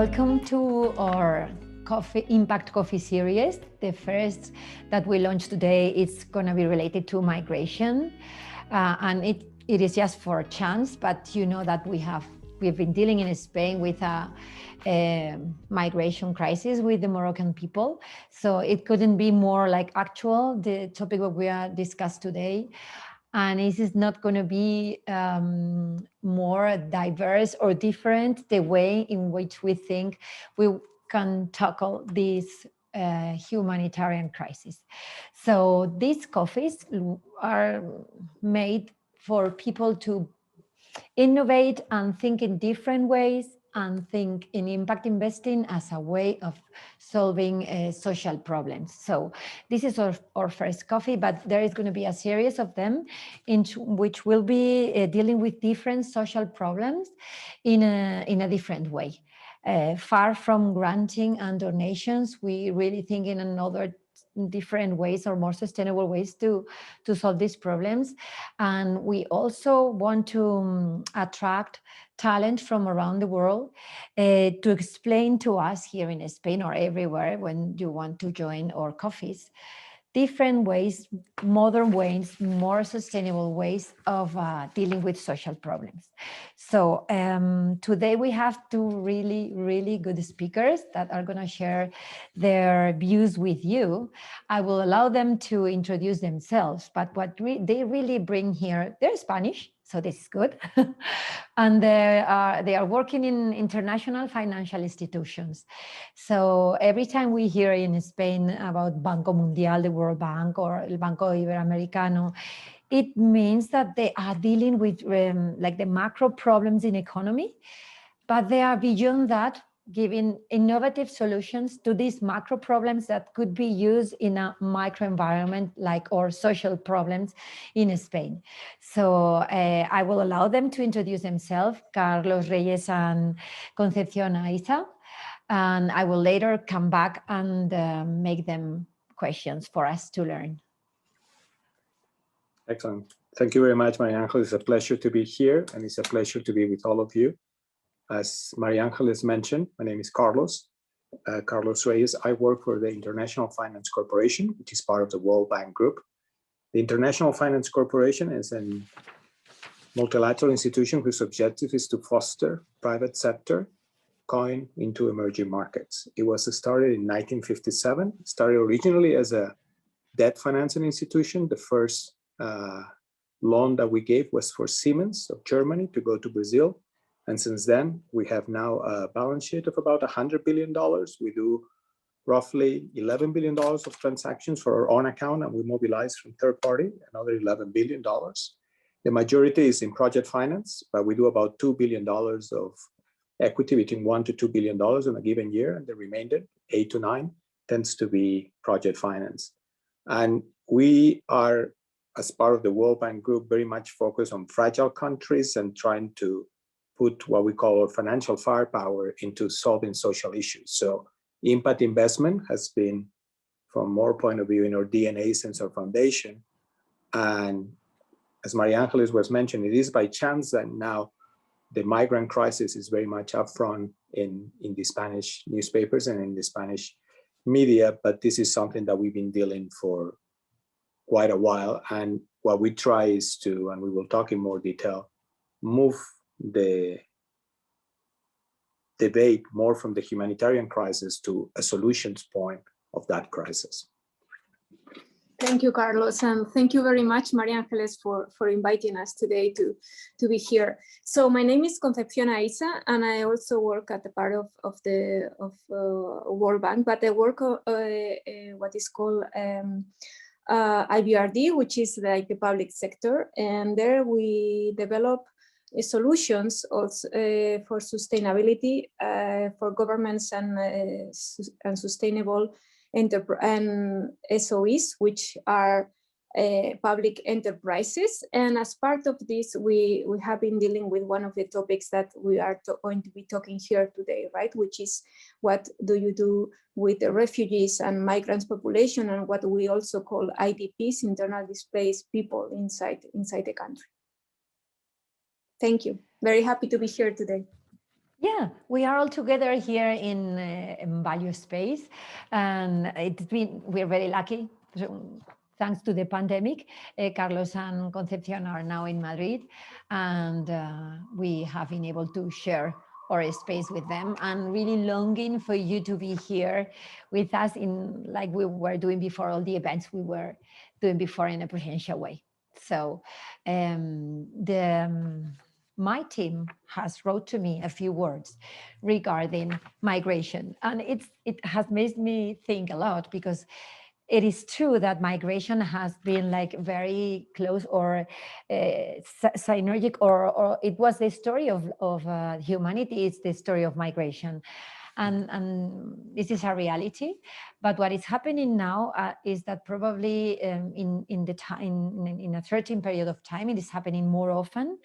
Welcome to our Impact Coffee series. The first that we launched today is going to be related to migration. And it is just for a chance, but you know that we've been dealing in Spain with a migration crisis with the Moroccan people. So it couldn't be more like actual, the topic that we are discussed today. And this is not going to be more diverse or different the way in which we think we can tackle this humanitarian crisis. So these coffees are made for people to innovate and think in different ways and think in impact investing as a way of solving social problems. So this is our first coffee, but there is going to be a series of them in which we'll be dealing with different social problems in a different way. Far from granting and donations, we really think in another different ways or more sustainable ways to solve these problems. And we also want to attract talent from around the world to explain to us here in Spain or everywhere when you want to join our coffees, different ways, modern ways, more sustainable ways of dealing with social problems. So today we have two really good speakers that are going to share their views with you. I will allow them to introduce themselves, but what they really bring here, they're Spanish, so this is good. And they are working in international financial institutions. So every time we hear in Spain about Banco Mundial, the World Bank, or el Banco Iberoamericano, it means that they are dealing with like the macro problems in economy, but they are beyond that, giving innovative solutions to these macro problems that could be used in a micro environment like our social problems in Spain. So I will allow them to introduce themselves, Carlos, Reyes, and Concepción, Aisa, and I will later come back and make them questions for us to learn. Excellent. Thank you very much, María Ángeles. It's a pleasure to be here, and it's a pleasure to be with all of you. As María Ángeles mentioned, my name is Carlos Reyes. I work for the International Finance Corporation, which is part of the World Bank Group. The International Finance Corporation is a multilateral institution whose objective is to foster private sector going into emerging markets. It was started in 1957. It started originally as a debt financing institution. The first loan that we gave was for Siemens of Germany to go to Brazil. And since then, we have now a balance sheet of about $100 billion. We do roughly $11 billion of transactions for our own account, and we mobilize from third party another $11 billion. The majority is in project finance, but we do about $2 billion of equity, between $1 to $2 billion in a given year, and the remainder, 8 to 9, tends to be project finance. And we are, as part of the World Bank Group, very much focused on fragile countries and trying to put what we call our financial firepower into solving social issues. So impact investment has been, from our point of view, in our DNA since our foundation. And as María Ángeles was mentioning, it is by chance that now the migrant crisis is very much upfront in the Spanish newspapers and in the Spanish media, but this is something that we've been dealing for quite a while. And what we try is to, and we will talk in more detail, move the debate more from the humanitarian crisis to a solutions point of that crisis. Thank you, Carlos, and thank you very much, María Ángeles, for inviting us today to be here. So my name is Concepción Aisa, and I also work at the part of the World Bank, but I work what is called IBRD, which is like the public sector, and there we develop solutions also, for sustainability for governments and sustainable and SOEs, which are public enterprises. And as part of this, we have been dealing with one of the topics that we are going to be talking here today, right? Which is, what do you do with the refugees and migrants population, and what we also call IDPs, internal displaced people inside the country. Thank you. Very happy to be here today. Yeah, we are all together here in Value Space, and we're very lucky. Thanks to the pandemic, Carlos and Concepción are now in Madrid, and we have been able to share our space with them, and really longing for you to be here with us in like we were doing before, all the events we were doing before in a presential way. So my team has wrote to me a few words regarding migration, and it has made me think a lot, because it is true that migration has been like very close or synergic, or it was the story of humanity. It's the story of migration. And this is a reality, but what is happening now is that probably in a certain period of time, it is happening more often,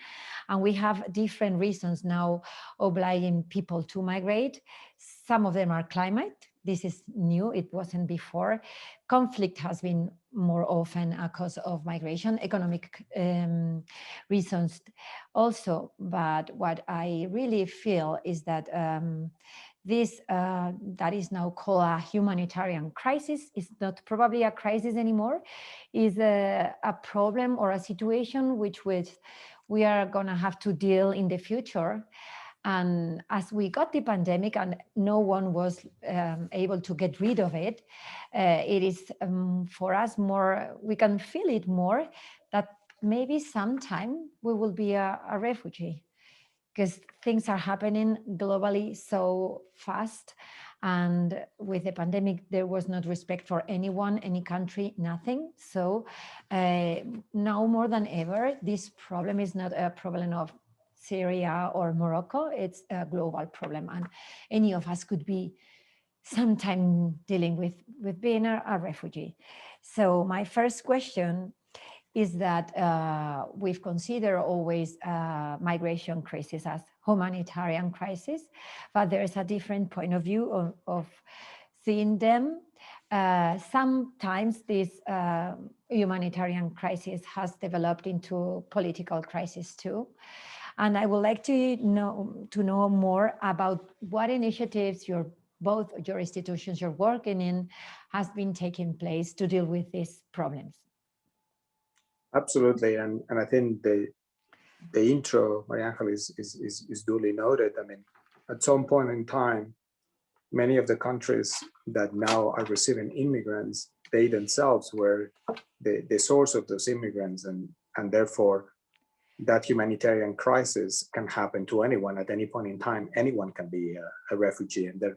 and we have different reasons now obliging people to migrate. Some of them are climate. This is new, it wasn't before. Conflict has been more often a cause of migration, economic reasons also. But what I really feel is that this that is now called a humanitarian crisis is not probably a crisis anymore, is a problem or a situation which we are going to have to deal in the future. And as we got the pandemic and no one was able to get rid of it, it is for us more, we can feel it more, that maybe sometime we will be a refugee, because things are happening globally so fast. And with the pandemic, there was not respect for anyone, any country, nothing. So now more than ever, this problem is not a problem of Syria or Morocco, it's a global problem. And any of us could be sometime dealing with being a refugee. So my first question is that we've considered always migration crisis as humanitarian crisis, but there's a different point of view of seeing them. Sometimes this humanitarian crisis has developed into political crisis too. And I would like to know more about what initiatives both your institutions you're working in has been taking place to deal with these problems. Absolutely, and I think the intro, María Ángeles, is duly noted. I mean, at some point in time, many of the countries that now are receiving immigrants, they themselves were the source of those immigrants, and therefore that humanitarian crisis can happen to anyone at any point in time. Anyone can be a refugee, and the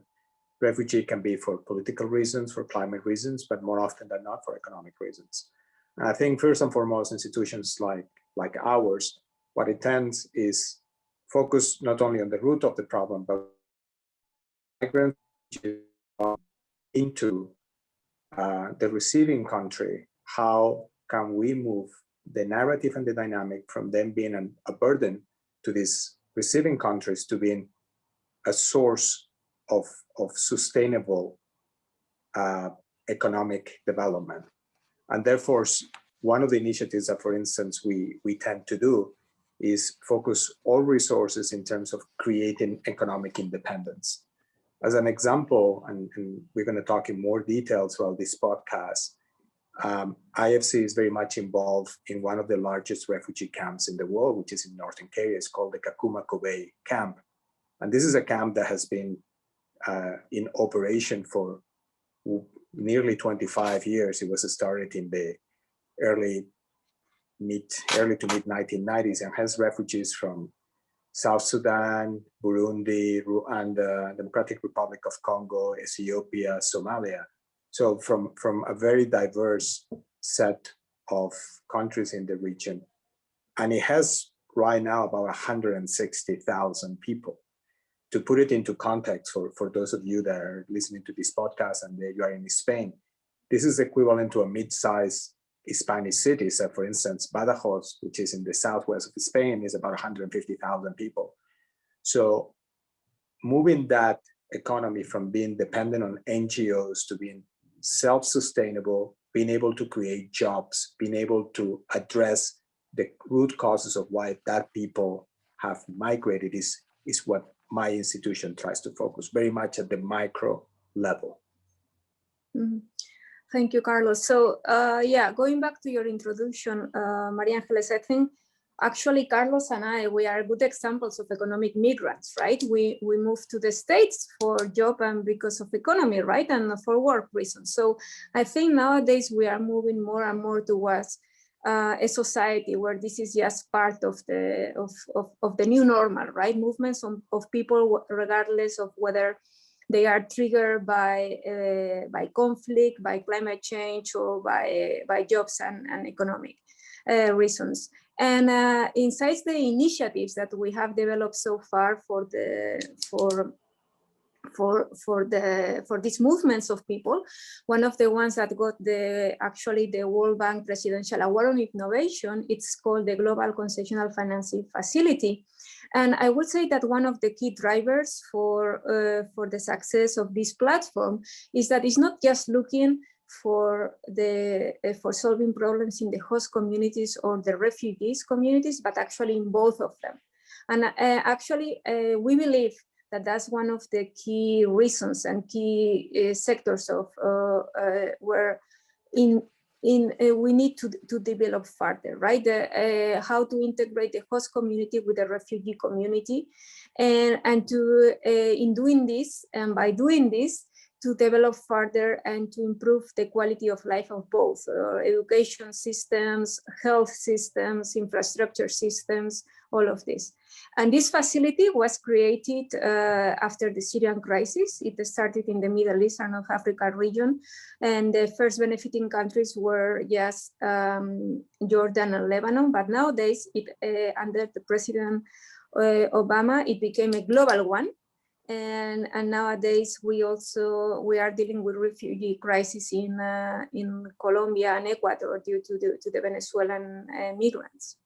refugee can be for political reasons, for climate reasons, but more often than not for economic reasons. And I think first and foremost, institutions like ours, what it tends is focus not only on the root of the problem, but migrants into the receiving country. How can we move the narrative and the dynamic from them being a burden to these receiving countries to being a source of sustainable economic development? And therefore, one of the initiatives that, for instance, we tend to do is focus all resources in terms of creating economic independence. As an example, and we're going to talk in more detail throughout this podcast, IFC is very much involved in one of the largest refugee camps in the world, which is in Northern Kenya. It's called the Kakuma Kobe camp. And this is a camp that has been in operation for nearly 25 years. It was started in the early to mid 1990s and has refugees from South Sudan, Burundi, Rwanda, Democratic Republic of Congo, Ethiopia, Somalia. So from a very diverse set of countries in the region. And it has right now about 160,000 people. To put it into context for those of you that are listening to this podcast and you are in Spain, this is equivalent to a mid-sized Spanish city. So for instance, Badajoz, which is in the southwest of Spain, is about 150,000 people. So moving that economy from being dependent on NGOs to being self-sustainable, being able to create jobs, being able to address the root causes of why that people have migrated is what my institution tries to focus, very much at the micro level. Mm-hmm. Thank you, Carlos. So yeah, going back to your introduction, María Ángeles, I think actually Carlos and I, we are good examples of economic migrants, right? We moved to the States for job and because of economy, right? And for work reasons. So I think nowadays we are moving more and more towards a society where this is just part of the new normal, right? Movements of people, regardless of whether they are triggered by conflict, by climate change, or by jobs and economic reasons. And inside the initiatives that we have developed so far for these movements of people, one of the ones that got actually the World Bank Presidential Award on Innovation, it's called the Global Conception Financing Facility. And I would say that one of the key drivers for the success of this platform is that it's not just looking for solving problems in the host communities or the refugees communities, but actually in both of them. And actually, we believe that that's one of the key reasons and key sectors of where we need to develop further, right? How to integrate the host community with the refugee community, and to in doing this, and by doing this, to develop further and to improve the quality of life of both education systems, health systems, infrastructure systems, all of this. And this facility was created after the Syrian crisis. It started in the Middle East and North Africa region. And the first benefiting countries were just Jordan and Lebanon. But nowadays, under the President Obama, it became a global one. And nowadays we are dealing with refugee crisis in Colombia and Ecuador due to the Venezuelan migrants.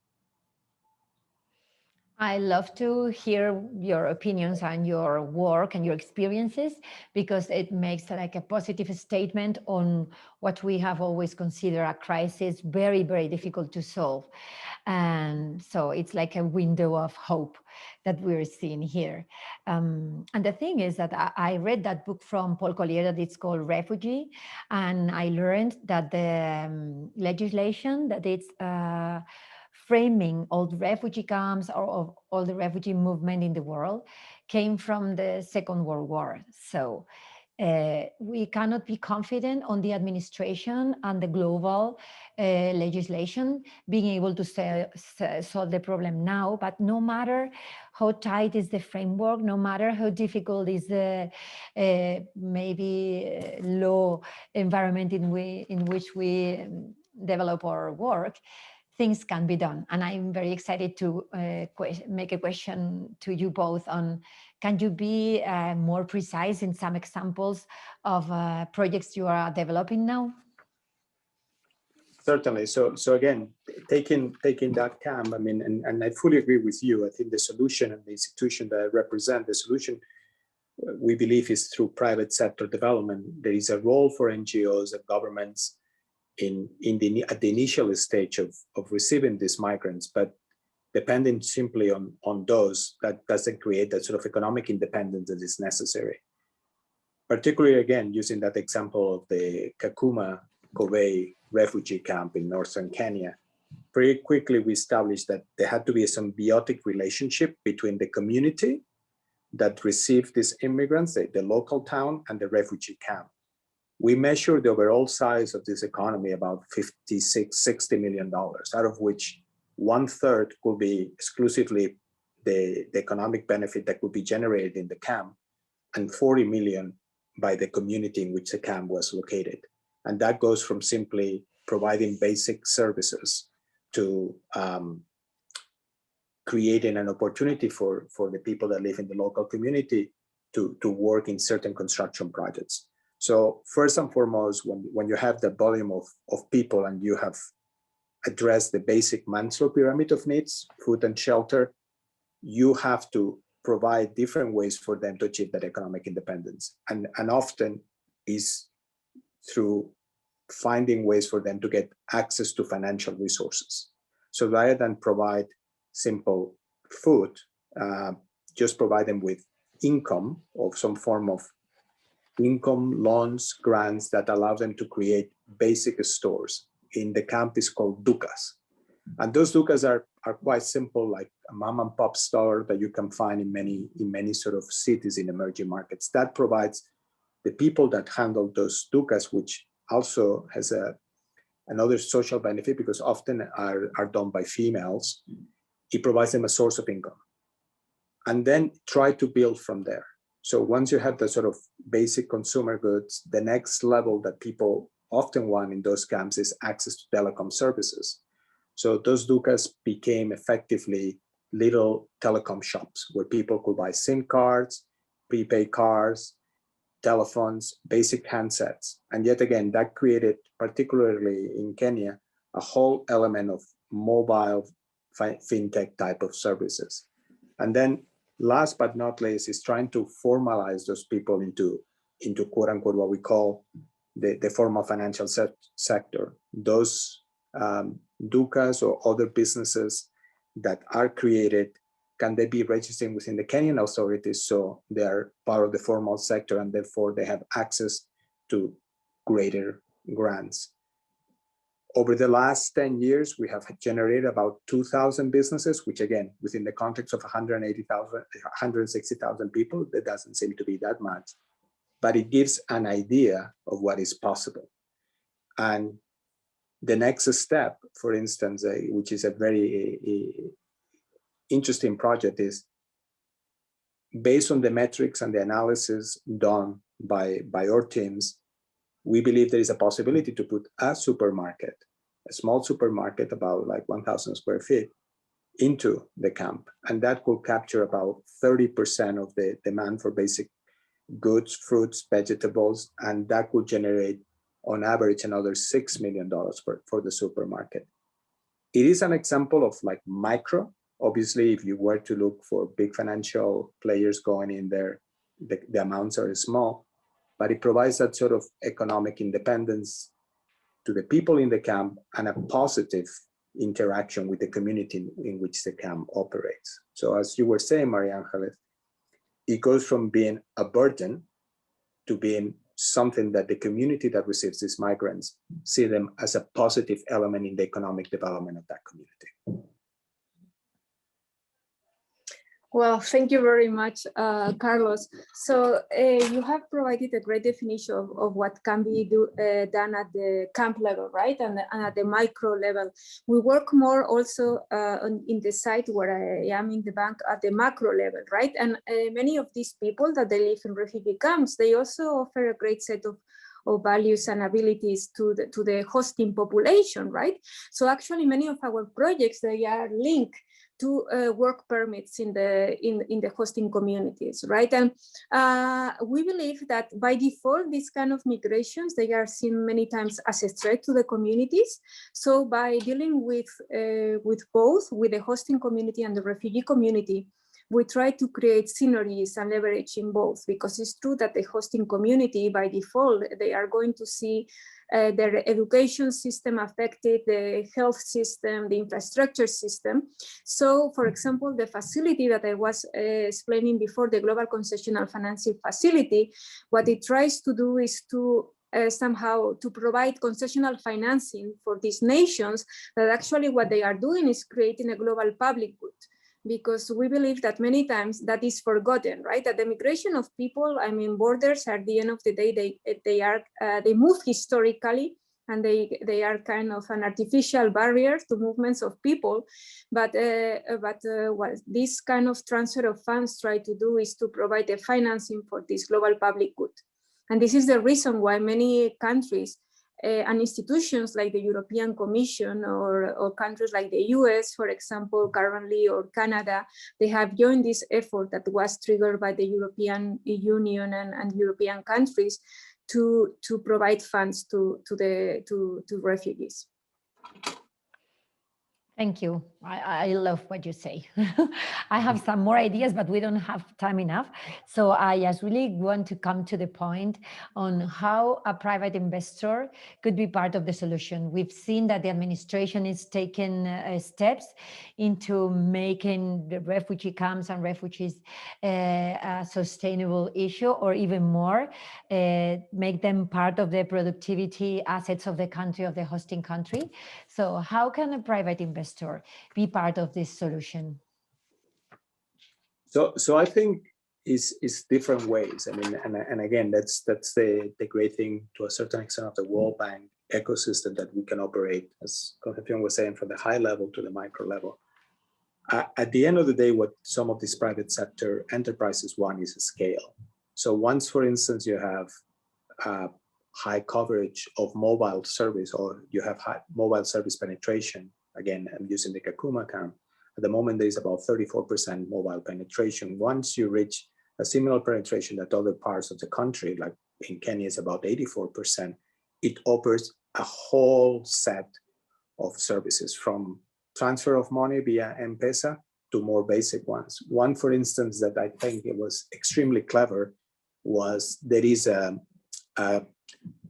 I love to hear your opinions and your work and your experiences, because it makes like a positive statement on what we have always considered a crisis very, very difficult to solve. And so it's like a window of hope that we're seeing here. And the thing is that I read that book from Paul Collier that it's called Refugee, and I learned that the legislation that it's framing all the refugee camps or all the refugee movement in the world came from the Second World War. So we cannot be confident on the administration and the global legislation being able to solve the problem now. But no matter how tight is the framework, no matter how difficult is the maybe law environment in which we develop our work, things can be done. And I'm very excited to make a question to you both on, can you be more precise in some examples of projects you are developing now? Certainly. So again, taking that camp, I mean, and I fully agree with you. I think the solution and the institution that I represent, the solution we believe is through private sector development. There is a role for NGOs and governments at the initial stage of receiving these migrants, but depending simply on those, that doesn't create that sort of economic independence that is necessary. Particularly, again, using that example of the Kakuma Kobe refugee camp in northern Kenya, very quickly we established that there had to be a symbiotic relationship between the community that received these immigrants, the local town, and the refugee camp. We measured the overall size of this economy about $56–60 million, out of which 1/3 could be exclusively the economic benefit that could be generated in the camp, and 40 million by the community in which the camp was located. And that goes from simply providing basic services to creating an opportunity for the people that live in the local community to work in certain construction projects. So first and foremost, when you have the volume of people and you have addressed the basic Maslow pyramid of needs, food and shelter, you have to provide different ways for them to achieve that economic independence. And often is through finding ways for them to get access to financial resources. So rather than provide simple food, just provide them with income or some form of income, loans, grants that allow them to create basic stores. In the camp is called dukas. And those dukas are quite simple, like a mom and pop store that you can find in many sort of cities in emerging markets. That provides the people that handle those dukas, which also has another social benefit because often are done by females. It provides them a source of income. And then try to build from there. So once you have the sort of basic consumer goods, the next level that people often want in those camps is access to telecom services. So those dukas became effectively little telecom shops where people could buy SIM cards, prepaid cards, telephones, basic handsets. And yet again, that created, particularly in Kenya, a whole element of mobile fintech type of services. And then last but not least is trying to formalize those people into quote unquote what we call the formal financial sector. Those dukas or other businesses that are created, can they be registering within the Kenyan authorities so they are part of the formal sector and therefore they have access to greater grants? Over the last 10 years, we have generated about 2,000 businesses, which again, within the context of 160,000 people, that doesn't seem to be that much, but it gives an idea of what is possible. And the next step, for instance, which is a very interesting project, is based on the metrics and the analysis done by our teams, we believe there is a possibility to put a supermarket, a small supermarket about like 1,000 square feet, into the camp. And that will capture about 30% of the demand for basic goods, fruits, vegetables, and that will generate on average another $6 million for the supermarket. It is an example of like micro. Obviously, if you were to look for big financial players going in there, the amounts are small, but it provides that sort of economic independence to the people in the camp and a positive interaction with the community in which the camp operates. So as you were saying, María Ángeles, it goes from being a burden to being something that the community that receives these migrants see them as a positive element in the economic development of that community. Well, thank you very much, Carlos. So you have provided a great definition of what can be done at the camp level, right? And at the micro level. We work more also in the site where I am in the bank at the macro level, right? And many of these people that they live in refugee camps, they also offer a great set of values and abilities to the hosting population, right? So actually many of our projects, they are linked to work permits in the hosting communities, right? And we believe that by default, these kind of migrations, they are seen many times as a threat to the communities. So by dealing with both, with the hosting community and the refugee community, we try to create synergies and leverage in both, because it's true that the hosting community, by default, they are going to see their education system affected, the health system, the infrastructure system. So, for example, the facility that I was explaining before, the Global Concessional Financing Facility, what it tries to do is to somehow to provide concessional financing for these nations, that actually what they are doing is creating a global public good. Because we believe that many times that is forgotten, right? That the migration of people, I mean, borders at the end of the day, they move historically, and they are kind of an artificial barrier to movements of people. But what this kind of transfer of funds try to do is to provide the financing for this global public good. And this is the reason why many countries and institutions like the European Commission or countries like the US, for example, currently, or Canada, they have joined this effort that was triggered by the European Union and European countries to provide funds to refugees. Thank you. I love what you say. I have some more ideas, but we don't have time enough. So I just really want to come to the point on how a private investor could be part of the solution. We've seen that the administration is taking steps into making the refugee camps and refugees a sustainable issue, or even more, make them part of the productivity assets of the country, of the hosting country. So how can a private investor be part of this solution? So I think is different ways. I mean, and again, that's the great thing to a certain extent of the World Bank ecosystem, that we can operate, as Concepción was saying, from the high level to the micro level. At the end of the day, what some of these private sector enterprises want is a scale. So once, for instance, you have high coverage of mobile service, or you have high mobile service penetration, again, I'm using the Kakuma account. At the moment, there is about 34% mobile penetration. Once you reach a similar penetration that other parts of the country, like in Kenya, is about 84%, it offers a whole set of services, from transfer of money via M-Pesa to more basic ones. One, for instance, that I think it was extremely clever was there is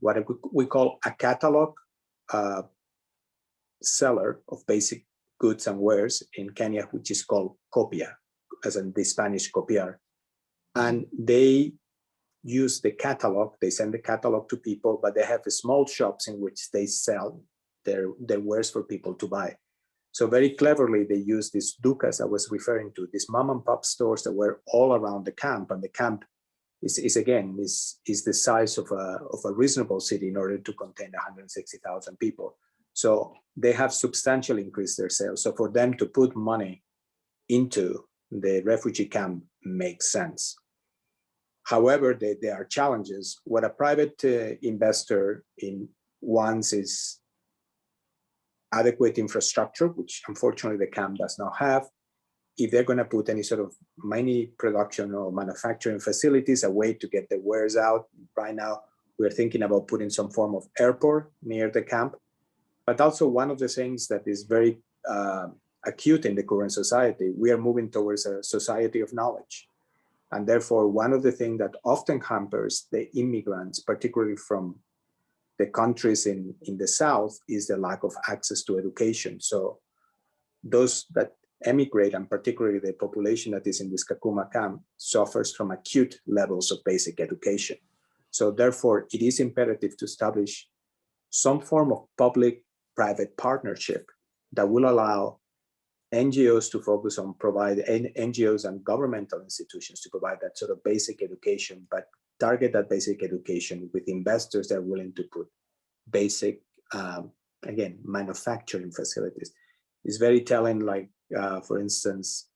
what we call a catalog seller of basic goods and wares in Kenya, which is called copia, as in the Spanish copiar. And they use the catalog, they send the catalog to people, but they have small shops in which they sell their wares for people to buy. So very cleverly, they use these dukas I was referring to, these mom and pop stores that were all around the camp. And the camp is the size of a reasonable city in order to contain 160,000 people. So they have substantially increased their sales. So for them to put money into the refugee camp makes sense. However, there are challenges. What a private investor wants is adequate infrastructure, which unfortunately the camp does not have. If they're going to put any sort of mini production or manufacturing facilities, a way to get the wares out. Right now, we're thinking about putting some form of airport near the camp. But also, one of the things that is very acute in the current society, we are moving towards a society of knowledge. And therefore, one of the things that often hampers the immigrants, particularly from the countries in the South, is the lack of access to education. So those that emigrate, and particularly the population that is in this Kakuma camp, suffers from acute levels of basic education. So therefore, it is imperative to establish some form of public-private partnership that will allow NGOs to focus on NGOs and governmental institutions to provide that sort of basic education, but target that basic education with investors that are willing to put basic, again, manufacturing facilities. It's very telling, like, for instance,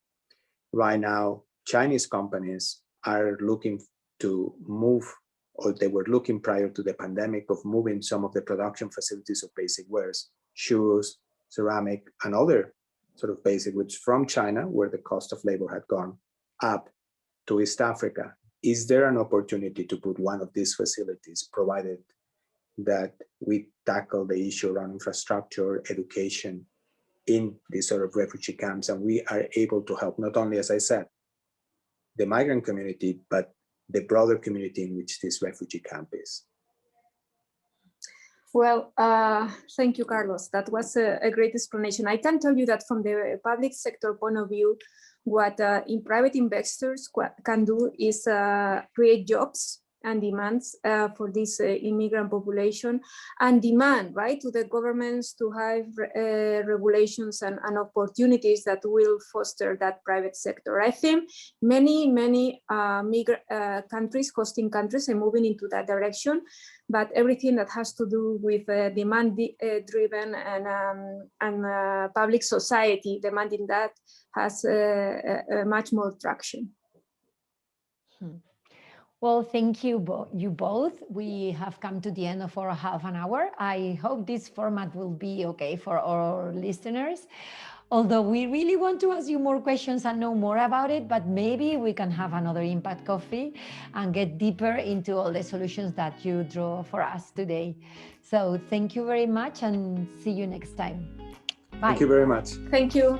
right now, Chinese companies are looking to move, or they were looking prior to the pandemic, of moving some of the production facilities of basic wares, shoes, ceramic, and other sort of basic goods from China, where the cost of labor had gone up, to East Africa. Is there an opportunity to put one of these facilities, provided that we tackle the issue around infrastructure, education in these sort of refugee camps, and we are able to help not only, as I said, the migrant community, but the broader community in which this refugee camp is? Well, thank you, Carlos. That was a great explanation. I can tell you that from the public sector point of view, what private investors can do is create jobs and demands for this immigrant population, and demand, right, to the governments to have regulations and opportunities that will foster that private sector. I think many countries, hosting countries, are moving into that direction, but everything that has to do with demand driven and public society demanding that has much more traction. Well, thank you, you both. We have come to the end of our half an hour. I hope this format will be okay for our listeners. Although we really want to ask you more questions and know more about it, but maybe we can have another Impact Coffee and get deeper into all the solutions that you draw for us today. So thank you very much, and see you next time. Bye. Thank you very much. Thank you.